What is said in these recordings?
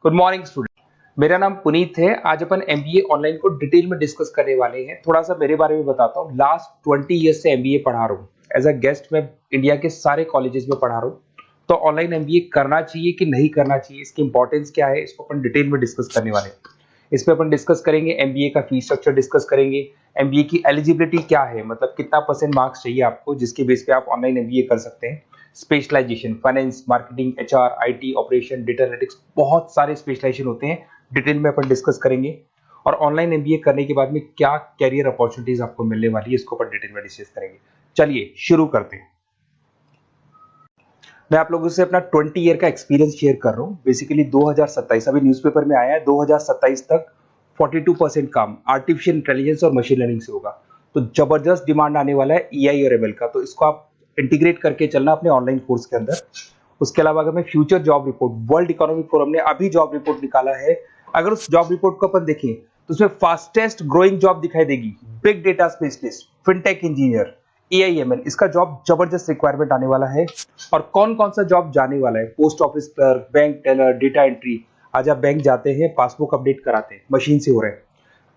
Good morning student. मेरा नाम पुनीत है। आज अपन एमबीए ऑनलाइन को डिटेल में डिस्कस करने वाले हैं। थोड़ा सा मेरे बारे में बताता हूँ। लास्ट 20 ईयर्स से एमबीए पढ़ा रहा हूँ। एज अ गेस्ट मैं इंडिया के सारे कॉलेजेस में पढ़ा रहा हूँ। तो ऑनलाइन एमबीए करना चाहिए कि नहीं करना चाहिए, इसकी इंपॉर्टेंस क्या है, इसको अपन डिटेल में डिस्कस करने वाले हैं। इस पे अपन डिस्कस करेंगे एमबीए का फी स्ट्रक्चर डिस्कस करेंगे, एमबीए की एलिजिबिलिटी क्या है, मतलब कितना परसेंट मार्क्स चाहिए आपको जिसके बेस पे आप ऑनलाइन एमबीए कर सकते हैं। Specialisation, finance, marketing, HR, IT, operation, data analytics, बहुत सारे स्पेशलाइजेशन होते हैं। डिटेल में अपन डिस्कस करेंगे। और ऑनलाइन एमबीए करने के बाद में क्या कैरियर अपॉर्चुनिटीज आपको मिलने वाली है, इसको अपन डिटेल में डिस्कस करेंगे। चलिए शुरू करते हैं। मैं आप लोगों से अपना 20 ईयर का एक्सपीरियंस शेयर कर रहा हूँ। बेसिकली 2027 अभी न्यूज़पेपर में आया है, 2027 तक 42% काम आर्टिफिशियल इंटेलिजेंस और मशीन लर्निंग से होगा। तो जबरदस्त डिमांड आने वाला है ईआई और एमएल का, तो इसको आप इंटीग्रेट करके चलना अपने ऑनलाइन कोर्स के अंदर। उसके अलावा अगर मैं future job report, world economic forum ने अभी जॉब रिपोर्ट निकाला है, अगर उस जॉब रिपोर्ट को अपन देखें तो उसमें फास्टेस्ट ग्रोइंग जॉब दिखाई देगी big data specialist, fintech engineer, AIML. इसका जॉब जबरदस्त रिक्वायरमेंट आने वाला है। और कौन कौन सा जॉब जाने वाला है? Post office clerk, bank teller, data entry. आज आप बैंक जाते हैं, पासबुक अपडेट कराते हैं, मशीन से हो रहे हैं।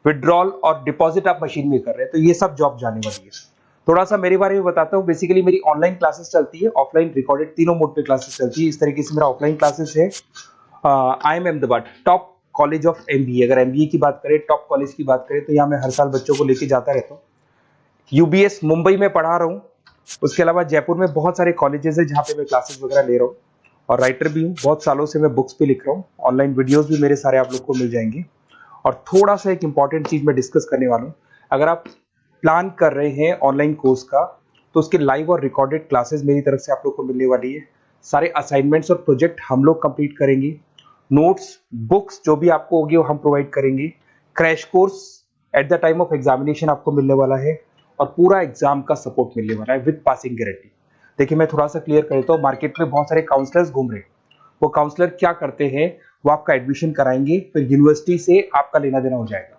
विड्रॉल और डिपॉजिट आप मशीन में कर रहे हैं, तो ये सब जॉब जाने वाली है। थोड़ा सा मेरे बारे में बताता हूँ। बेसिकली मेरी ऑनलाइन क्लासेस चलती है, ऑफलाइन रिकॉर्डेड, तीनों मोड पे क्लासेस चलती है। इस तरीके से मेरा ऑफलाइन क्लासेस है। I am Ahmedabad top college of MBA. अगर एमबीए की बात करें, टॉप कॉलेज की बात करें, तो यहाँ मैं हर साल बच्चों को लेके जाता रहता हूँ। यूबीएस मुंबई में पढ़ा रहा हूँ। उसके अलावा जयपुर में बहुत सारे कॉलेजेस है जहाँ पे मैं क्लासेस वगैरह ले रहा हूँ। और राइटर भी हूँ, बहुत सालों से मैं बुक्स पे लिख रहा हूँ। ऑनलाइन वीडियोस भी मेरे सारे आप लोग को मिल जाएंगे। और थोड़ा सा एक इंपॉर्टेंट चीज मैं डिस्कस करने वाला हूँ। अगर आप प्लान कर रहे हैं ऑनलाइन कोर्स का, तो उसके लाइव और रिकॉर्डेड क्लासेस मेरी तरफ से आप लोग को मिलने वाली है। सारे असाइनमेंट्स और प्रोजेक्ट हम लोग कंप्लीट करेंगे। नोट्स, बुक्स जो भी आपको होगी वो हम प्रोवाइड करेंगे। Crash course at the time of examination आपको मिलने वाला है। और पूरा एग्जाम का सपोर्ट मिलने वाला है विद पासिंग गारंटी। देखिए मैं थोड़ा सा क्लियर कर देता हूँ। मार्केट में बहुत सारे काउंसलर्स घूम रहे हैं। वो काउंसलर क्या करते हैं, वो आपका एडमिशन कराएंगे, फिर यूनिवर्सिटी से आपका लेना देना हो जाएगा।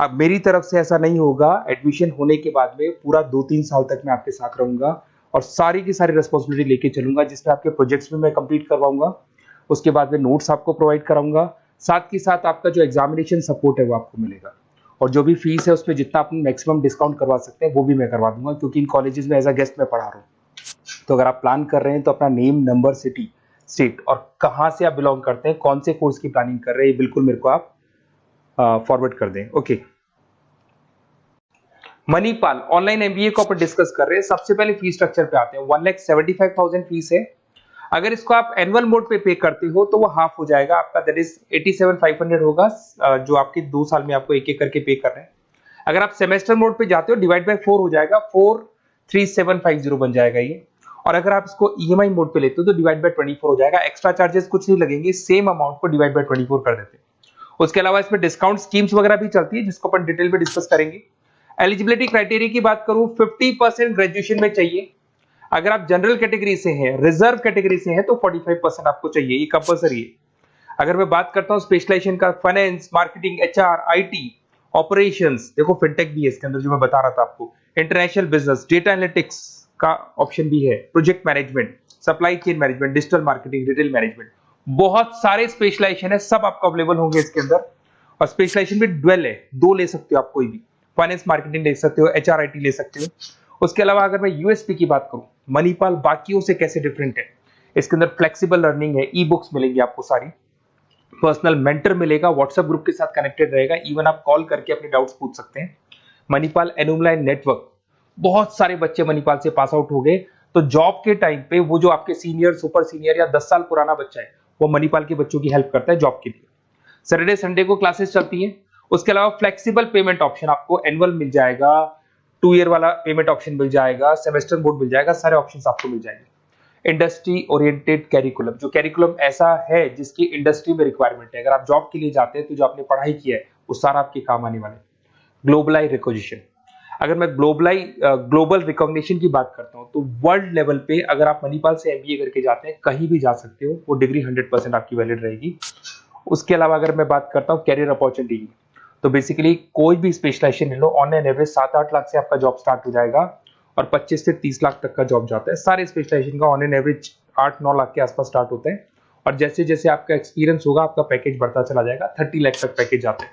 अब मेरी तरफ से ऐसा नहीं होगा। एडमिशन होने के बाद में पूरा 2-3 साल तक मैं आपके साथ रहूंगा और सारी की सारी रिस्पॉन्सिबिलिटी लेके चलूंगा, जिसमें आपके प्रोजेक्ट्स भी मैं कंप्लीट करवाऊंगा। उसके बाद में नोट्स आपको प्रोवाइड कराऊंगा। साथ के साथ आपका जो एग्जामिनेशन सपोर्ट है वो आपको मिलेगा। और जो भी फीस है उस पर जितना आप मैक्सिमम डिस्काउंट करवा सकते हैं वो भी मैं करवा दूंगा, क्योंकि इन कॉलेजेस में एज अ गेस्ट मैं पढ़ा रहा हूँ। तो अगर आप प्लान कर रहे हैं तो अपना नेम, नंबर, सिटी, स्टेट और कहाँ से आप बिलोंग करते हैं, कौन से कोर्स की प्लानिंग कर रहे हैं, बिल्कुल मेरे को आप फॉरवर्ड कर दें। ओके, मणिपाल ऑनलाइन एमबीए को अपन डिस्कस कर रहे हैं। सबसे पहले फीस स्ट्रक्चर पे आते हैं। 1,75,000 फीस है। अगर इसको आप एनुअल मोड पे पे करते हो तो वो हाफ हो जाएगा आपका, दैट इज 87,500 होगा, जो आपके 2 साल में आपको एक एक करके पे कर रहे हैं। अगर आप सेमेस्टर मोड पे जाते हो, डिवाइड बाय 4 हो जाएगा, 43750 बन जाएगा ये। और अगर आप इसको ईएमआई मोड पे लेते हो तो डिवाइड बाय 24 हो जाएगा। एक्स्ट्रा चार्जेस कुछ नहीं लगेंगे, सेम अमाउंट को डिवाइड बाय 24 कर देते हैं। उसके अलावा इसमें डिस्काउंट स्कीम्स वगैरह भी चलती है, जिसको अपन डिटेल में डिस्कस करेंगे। एलिजिबिलिटी क्राइटेरिया की बात करूं, 50% ग्रेजुएशन में चाहिए। अगर आप जनरल कैटेगरी से हैं, रिजर्व कैटेगरी से हैं, तो 45% आपको चाहिए, ये कंपलसरी है। अगर मैं बात करता हूं स्पेशलाइजेशन का, finance, marketing, HR, IT, operations, देखो फिनटेक भी है इसके अंदर जो मैं बता रहा था आपको, इंटरनेशनल बिजनेस, डेटा एनालिटिक्स का ऑप्शन भी है, project management, supply chain management, digital marketing, retail management, बहुत सारे स्पेशलाइजेशन है, सब आपको अवेलेबल होंगे इसके अंदर। और स्पेशलाइजेशन भी ड्वेल है, 2 ले सकते हो आप कोई भी। फाइनेंस मार्केटिंग ले सकते हो, एचआर आईटी ले सकते हो। उसके अलावा अगर मैं यूएसपी की बात करूं, मणिपाल बाकियों से कैसे डिफरेंट है, इसके अंदर फ्लेक्सिबल लर्निंग है, ई बुक्स मिलेंगी आपको सारी, पर्सनल मेंटर मिलेगा, व्हाट्सएप ग्रुप के साथ कनेक्टेड रहेगा, इवन आप कॉल करके अपने डाउट्स पूछ सकते हैं। मणिपाल एनुमलाई नेटवर्क, बहुत सारे बच्चे मणिपाल से पास आउट हो गए, तो जॉब के टाइम पे वो जो आपके सीनियर, सुपर सीनियर या 10 साल पुराना बच्चा है, वो मणिपाल के बच्चों की हेल्प करता है जॉब के लिए। सैटरडे संडे को क्लासेस चलती है। उसके अलावा फ्लेक्सिबल पेमेंट ऑप्शन आपको एनुअल मिल जाएगा, 2 ईयर वाला पेमेंट ऑप्शन मिल जाएगा, सेमेस्टर बोर्ड मिल जाएगा, सारे ऑप्शंस आपको मिल जाएंगे। इंडस्ट्री ओरिएंटेड कैरिकुलम, जो कैरिकुलम ऐसा है जिसकी इंडस्ट्री में रिक्वायरमेंट है, अगर आप जॉब के लिए जाते हैं तो जो आपने पढ़ाई किया है वो सारा आपके काम आने वाला है। ग्लोबलाई रिकॉग्निशन, अगर मैं ग्लोबल रिकॉग्निशन की बात करता हूं तो वर्ल्ड लेवल पे अगर आप मणिपाल से एमबीए करके जाते हैं, कहीं भी जा सकते हो, वो डिग्री 100% आपकी वैलिड रहेगी। उसके अलावा अगर मैं बात करता हूँ कैरियर अपॉर्चुनिटी की, तो बेसिकली कोई भी स्पेशलाइजेशन ले लो, ऑन एन एवरेज 7-8 लाख से आपका जॉब स्टार्ट हो जाएगा और 25 से 30 लाख तक का जॉब जाता है। सारे स्पेशलाइजेशन का ऑन एन एवरेज 8-9 लाख के आसपास स्टार्ट होता है। और जैसे जैसे आपका एक्सपीरियंस होगा आपका पैकेज बढ़ता चला जाएगा, 30 लाख तक पैकेज आते हैं।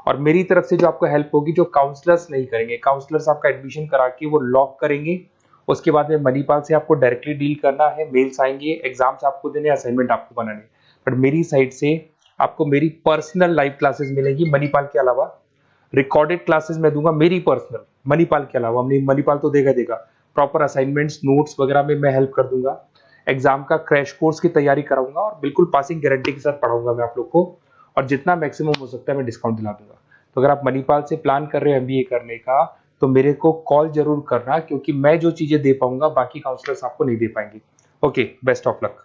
और मेरी तरफ से जो आपको हेल्प होगी, जो काउंसलर्स नहीं करेंगे, काउंसलर्स आपका एडमिशन करा के वो लॉक करेंगे, उसके बाद में मणिपाल से आपको डायरेक्टली डील करना है, मेल्स आएंगे, एग्जाम्स आपको देने, असाइनमेंट आपको बनाने। बट मेरी साइड से आपको मेरी पर्सनल लाइव क्लासेस मिलेंगी मणिपाल के अलावा, रिकॉर्डेड क्लासेस मैं दूंगा मेरी पर्सनल, मणिपाल के अलावा। मणिपाल तो देगा प्रॉपर असाइनमेंट्स नोट्स वगैरह में मैं हेल्प कर दूंगा, एग्जाम का क्रैश कोर्स की तैयारी कराऊंगा और बिल्कुल पासिंग गारंटी के साथ पढ़ाऊंगा मैं आप लोग को, और जितना मैक्सिमम हो सकता है मैं डिस्काउंट दिला दूंगा। तो अगर आप मणिपाल से प्लान कर रहे हो एमबीए करने का, तो मेरे को कॉल जरूर करना, क्योंकि मैं जो चीजें दे पाऊंगा बाकी काउंसलर्स आपको नहीं दे पाएंगे। Okay, best of luck.